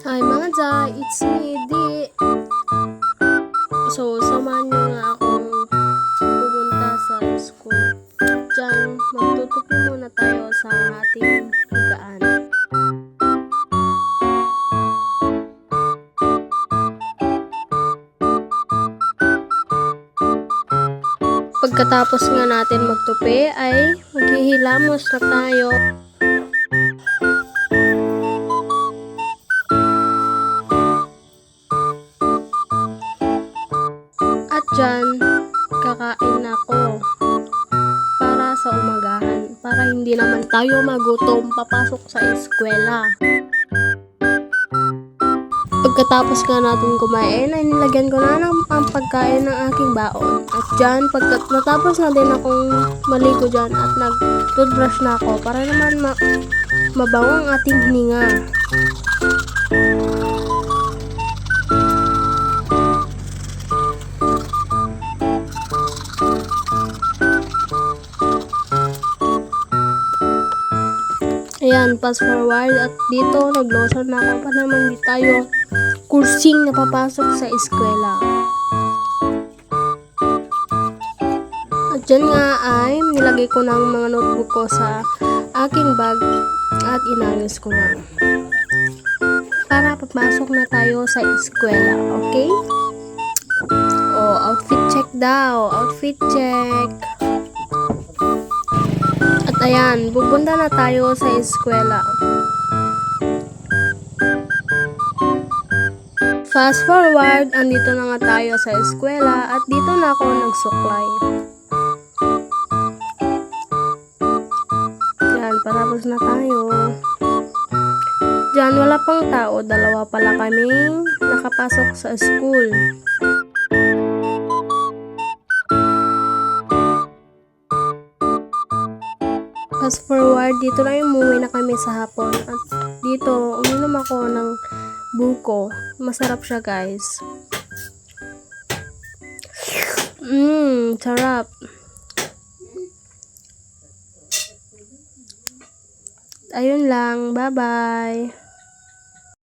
Hi mga Jai, it's me, Di. So, samahan nyo nga akong pumunta sa school. Diyan, magtutupi muna tayo sa ating higaan. Pagkatapos nga natin magtupi ay maghihilamos na tayo. At dyan, kakain ako para sa umagahan. Para hindi naman tayo magutom papasok sa eskwela. Pagkatapos nga natin kumain, ay nilagyan ko na ng ang pagkain ng aking baon. At dyan, natapos na din akong maligo dyan at nag-toothbrush na ako para naman mabango ang ating hininga. Ayan, fast forward at dito naglotion na ako para naman di tayo kursing na papasok sa eskwela. At dyan nga ay nilagay ko na ang mga notebook ko sa aking bag at inayos ko na. Para papasok na tayo sa eskwela, okay? Oh, outfit check daw. Outfit check. At ayan, pupunta na tayo sa eskwela. Fast forward, andito na nga tayo sa eskwela at dito na ako nagsuklay. Yan, patapos na tayo. Diyan, wala pang tao. Dalawa pala kaming nakapasok sa school. Fast forward, dito na umuwi na kami sa hapon. At dito, uminom ako ng buko. Masarap siya, guys. Sarap. Ayun lang. Bye-bye.